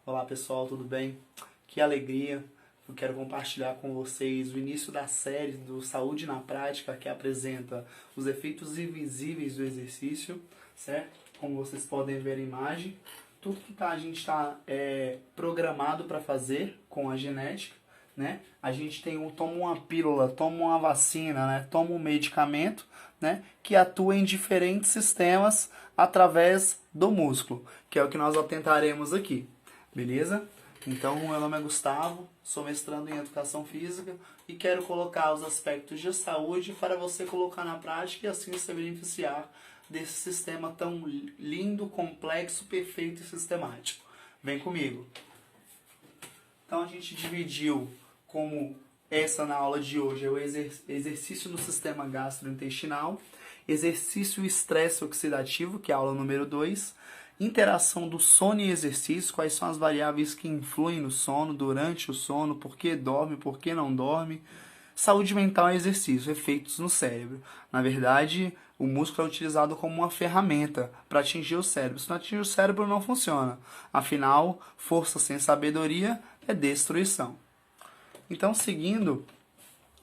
Olá pessoal, tudo bem? Que alegria! Eu quero compartilhar com vocês o início da série do Saúde na Prática, que apresenta os efeitos invisíveis do exercício, certo? Como vocês podem ver a imagem, tudo que a gente está programado para fazer com a genética, né? A gente toma uma pílula, toma uma vacina, né? Toma um medicamento, né? Que atua em diferentes sistemas através do músculo, que é o que nós atentaremos aqui. Beleza? Então, meu nome é Gustavo, sou mestrando em Educação Física e quero colocar os aspectos de saúde para você colocar na prática e assim se beneficiar desse sistema tão lindo, complexo, perfeito e sistemático. Vem comigo! Então, a gente dividiu como essa na aula de hoje é o exercício no sistema gastrointestinal, exercício e estresse oxidativo, que é a aula número 2, interação do sono e exercício, quais são as variáveis que influem no sono, durante o sono, por que dorme, por que não dorme. Saúde mental e exercício, efeitos no cérebro. Na verdade, o músculo é utilizado como uma ferramenta para atingir o cérebro. Se não atingir o cérebro, não funciona. Afinal, força sem sabedoria é destruição. Então, seguindo,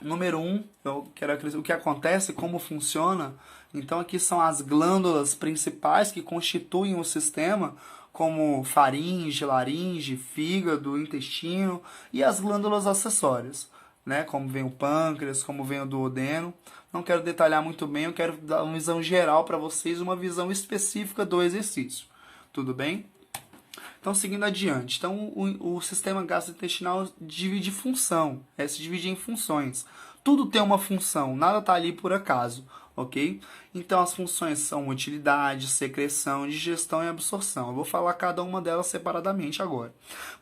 número 1, o que acontece, como funciona. Então aqui são as glândulas principais que constituem o sistema, como faringe, laringe, fígado, intestino e as glândulas acessórias, né? Como vem o pâncreas, como vem o duodeno. Não quero detalhar muito bem, eu quero dar uma visão geral para vocês, uma visão específica do exercício. Tudo bem? Então, seguindo adiante. Então, o sistema gastrointestinal divide função, se divide em funções. Tudo tem uma função, nada está ali por acaso, ok? Então, as funções são motilidade, secreção, digestão e absorção. Eu vou falar cada uma delas separadamente agora.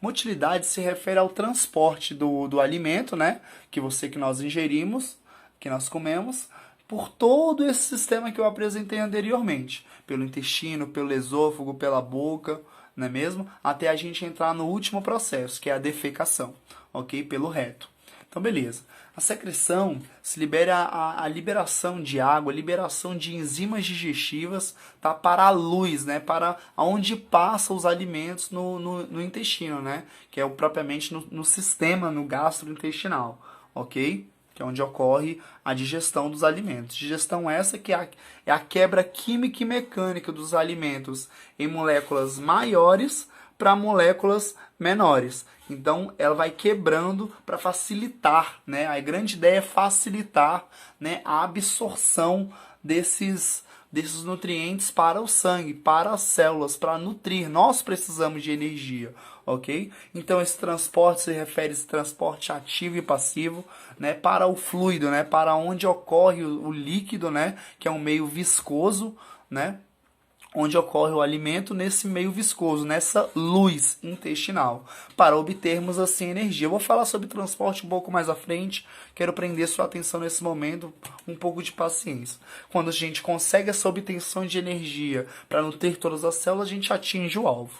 Motilidade se refere ao transporte do alimento, né? Que nós ingerimos, que nós comemos, por todo esse sistema que eu apresentei anteriormente. Pelo intestino, pelo esôfago, pela boca, não é mesmo? Até a gente entrar no último processo, que é a defecação, ok? Pelo reto. Então, beleza. A secreção se libera a liberação de água, a liberação de enzimas digestivas, tá? Para a luz, né? Para onde passam os alimentos no intestino, né? Que é propriamente no sistema, no gastrointestinal, ok? Que é onde ocorre a digestão dos alimentos. Digestão essa que é a quebra química e mecânica dos alimentos em moléculas maiores para moléculas menores. Então, ela vai quebrando para facilitar, né? A grande ideia é facilitar, né, a absorção desses nutrientes para o sangue, para as células, para nutrir. Nós precisamos de energia, ok? Então, esse transporte se refere a esse transporte ativo e passivo, né, para o fluido, né, para onde ocorre o líquido, né, que é um meio viscoso, né, onde ocorre o alimento nesse meio viscoso, nessa luz intestinal, para obtermos assim energia. Eu vou falar sobre transporte um pouco mais à frente, quero prender sua atenção nesse momento, um pouco de paciência. Quando a gente consegue essa obtenção de energia para nutrir todas as células, a gente atinge o alvo,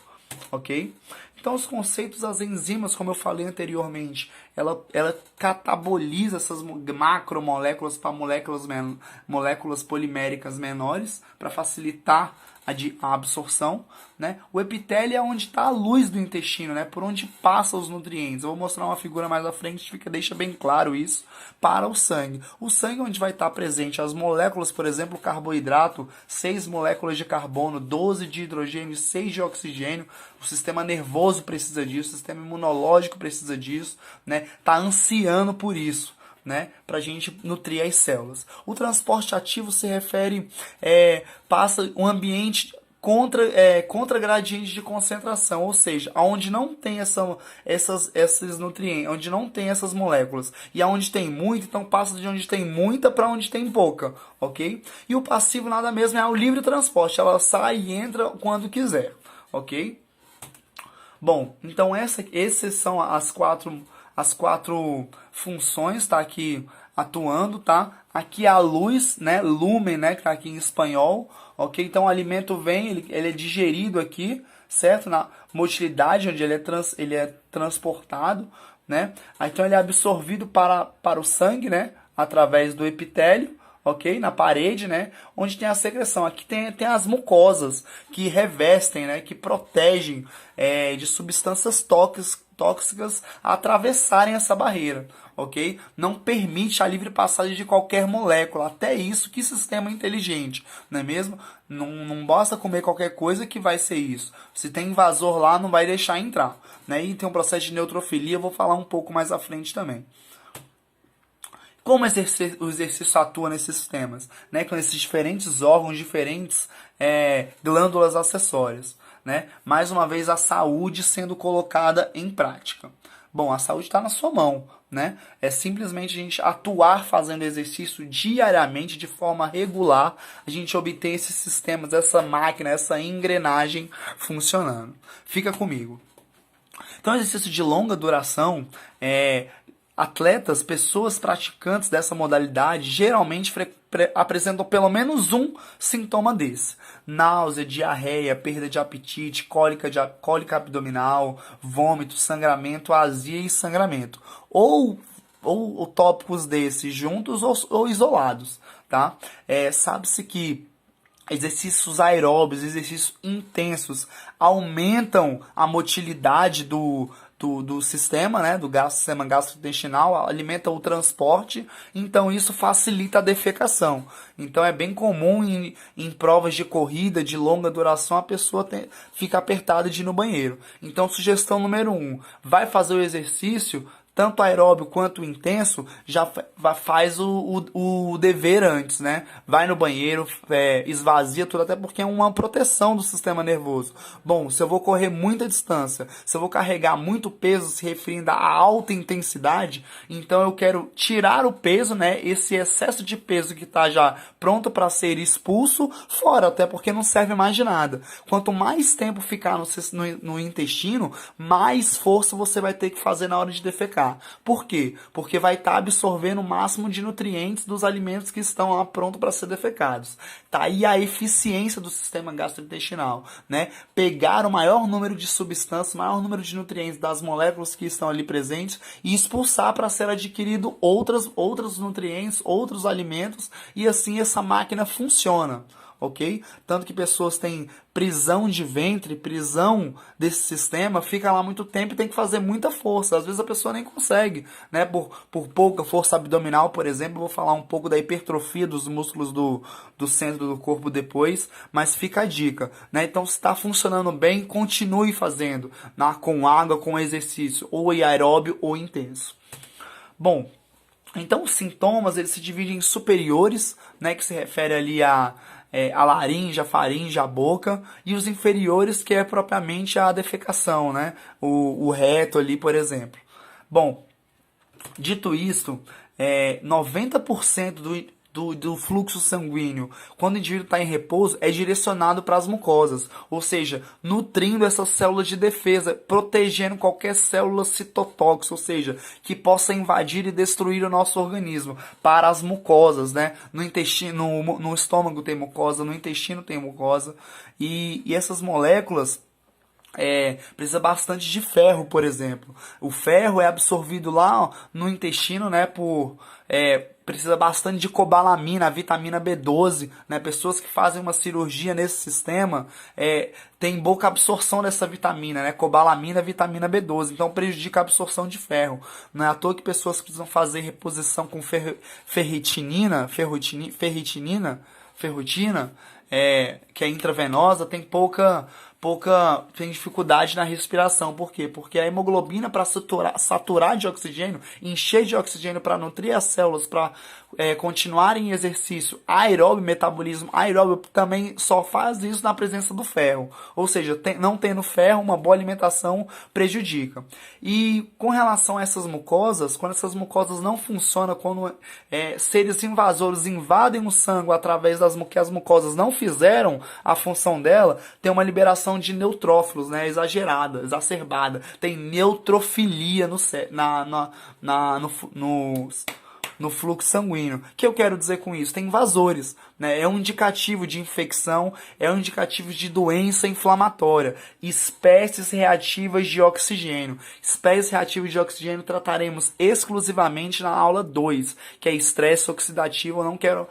ok? Então, os conceitos das enzimas, como eu falei anteriormente, ela cataboliza essas macromoléculas para moléculas poliméricas menores para facilitar a absorção, né? O epitélio é onde está a luz do intestino, né? Por onde passam os nutrientes. Eu vou mostrar uma figura mais à frente que deixa bem claro isso para o sangue. O sangue é onde vai estar presente as moléculas, por exemplo, o carboidrato, 6 moléculas de carbono, 12 de hidrogênio, 6 de oxigênio. O sistema nervoso precisa disso, o sistema imunológico precisa disso, né? Tá ansiando por isso, né, para a gente nutrir as células. O transporte ativo se refere, passa um ambiente contra gradiente de concentração, ou seja, onde não tem esses nutrientes, onde não tem essas moléculas, e aonde tem muito, então passa de onde tem muita para onde tem pouca, ok? E o passivo nada mesmo é o livre transporte, ela sai e entra quando quiser, ok? Bom, então essas são as quatro funções, tá aqui atuando, tá? Aqui a luz, né? Lumen, né? Que tá aqui em espanhol, ok? Então o alimento vem, ele é digerido aqui, certo? Na motilidade, onde ele é transportado, né? Então ele é absorvido para o sangue, né? Através do epitélio, ok? Na parede, né? Onde tem a secreção. Aqui tem as mucosas que revestem, né? Que protegem de substâncias tóxicas atravessarem essa barreira, ok? Não permite a livre passagem de qualquer molécula. Até isso, que sistema inteligente, não é mesmo? Não basta comer qualquer coisa que vai ser isso. Se tem invasor lá, não vai deixar entrar, né? E tem um processo de neutrofilia, eu vou falar um pouco mais à frente também. Como o exercício atua nesses sistemas? Né? Com esses diferentes órgãos, diferentes glândulas acessórias. Né? Mais uma vez, a saúde sendo colocada em prática. Bom, a saúde está na sua mão. Né? É simplesmente a gente atuar fazendo exercício diariamente, de forma regular, a gente obter esses sistemas, essa máquina, essa engrenagem funcionando. Fica comigo. Então, exercício de longa duração atletas, pessoas praticantes dessa modalidade, geralmente apresentam pelo menos um sintoma desse. Náusea, diarreia, perda de apetite, cólica abdominal, vômito, sangramento, azia e sangramento. Ou tópicos desses juntos ou isolados. Tá? Sabe-se que exercícios aeróbios, exercícios intensos aumentam a motilidade do sistema, né, do sistema gastrointestinal, alimenta o transporte, então isso facilita a defecação. Então é bem comum em provas de corrida de longa duração a pessoa fica apertada de ir no banheiro. Então, sugestão número 1, vai fazer o exercício, tanto aeróbio quanto intenso, já faz o dever antes, né? Vai no banheiro, esvazia tudo, até porque é uma proteção do sistema nervoso. Bom, se eu vou correr muita distância, se eu vou carregar muito peso, se referindo a alta intensidade, então eu quero tirar o peso, né? Esse excesso de peso que está já pronto para ser expulso fora, até porque não serve mais de nada. Quanto mais tempo ficar no intestino, mais força você vai ter que fazer na hora de defecar. Por quê? Porque vai estar absorvendo o máximo de nutrientes dos alimentos que estão lá prontos para ser defecados. Tá aí a eficiência do sistema gastrointestinal, né? Pegar o maior número de substâncias, o maior número de nutrientes das moléculas que estão ali presentes e expulsar para ser adquirido outros nutrientes, outros alimentos, e assim essa máquina funciona. Ok? Tanto que pessoas têm prisão de ventre, prisão desse sistema, fica lá muito tempo e tem que fazer muita força. Às vezes a pessoa nem consegue, né? Por pouca força abdominal, por exemplo. Eu vou falar um pouco da hipertrofia dos músculos do centro do corpo depois, mas fica a dica, né? Então, se está funcionando bem, continue fazendo, né? Com água, com exercício, ou aeróbio ou intenso. Bom, então os sintomas eles se dividem em superiores, né? Que se refere ali a laringe, a faringe, a boca, e os inferiores, que é propriamente a defecação, né? O reto ali, por exemplo. Bom, dito isto, 90% do fluxo sanguíneo, quando o indivíduo está em repouso, é direcionado para as mucosas, ou seja, nutrindo essas células de defesa, protegendo qualquer célula citotóxica, ou seja, que possa invadir e destruir o nosso organismo, para as mucosas, né? No intestino, no estômago tem mucosa, no intestino tem mucosa, e essas moléculas precisa bastante de ferro, por exemplo. O ferro é absorvido lá, ó, no intestino, né, precisa bastante de cobalamina, a vitamina B12, né? Pessoas que fazem uma cirurgia nesse sistema tem pouca absorção dessa vitamina, né? Cobalamina, vitamina B12, então prejudica a absorção de ferro. Não é à toa que pessoas que precisam fazer reposição com ferritina, que é intravenosa, tem dificuldade na respiração. Por quê? Porque a hemoglobina, para saturar de oxigênio, encher de oxigênio para nutrir as células, para continuarem em exercício aeróbio, metabolismo aeróbio, também só faz isso na presença do ferro. Ou seja, não tendo ferro, uma boa alimentação prejudica. E com relação a essas mucosas, quando essas mucosas não funcionam, quando seres invasores invadem o sangue através que as mucosas não fizeram a função dela, tem uma liberação de neutrófilos, né, exagerada, exacerbada. Tem neutrofilia no fluxo sanguíneo. O que eu quero dizer com isso? Tem invasores, né? É um indicativo de infecção, é um indicativo de doença inflamatória. Espécies reativas de oxigênio. Espécies reativas de oxigênio trataremos exclusivamente na aula 2, que é estresse oxidativo. Eu não quero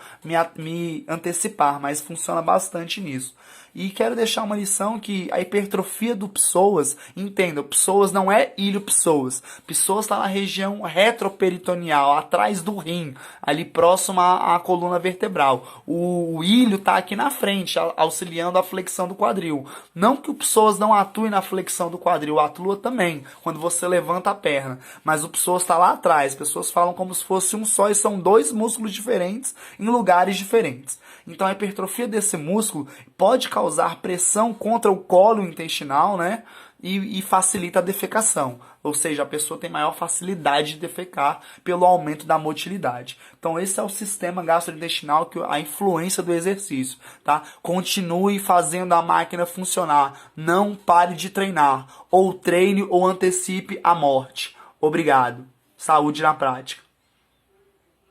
me antecipar, mas funciona bastante nisso. E quero deixar uma lição que a hipertrofia do psoas, entenda, o psoas não é ilho psoas. Psoas está na região retroperitoneal, atrás do rim, ali próximo à coluna vertebral. O ilho está aqui na frente, auxiliando a flexão do quadril. Não que o psoas não atue na flexão do quadril, atua também, quando você levanta a perna. Mas o psoas está lá atrás. As pessoas falam como se fosse um só e são dois músculos diferentes em lugares diferentes. Então a hipertrofia desse músculo pode causar pressão contra o colo intestinal, né? E facilita a defecação. Ou seja, a pessoa tem maior facilidade de defecar pelo aumento da motilidade. Então esse é o sistema gastrointestinal, a influência do exercício, tá? Continue fazendo a máquina funcionar. Não pare de treinar. Ou treine ou antecipe a morte. Obrigado. Saúde na prática.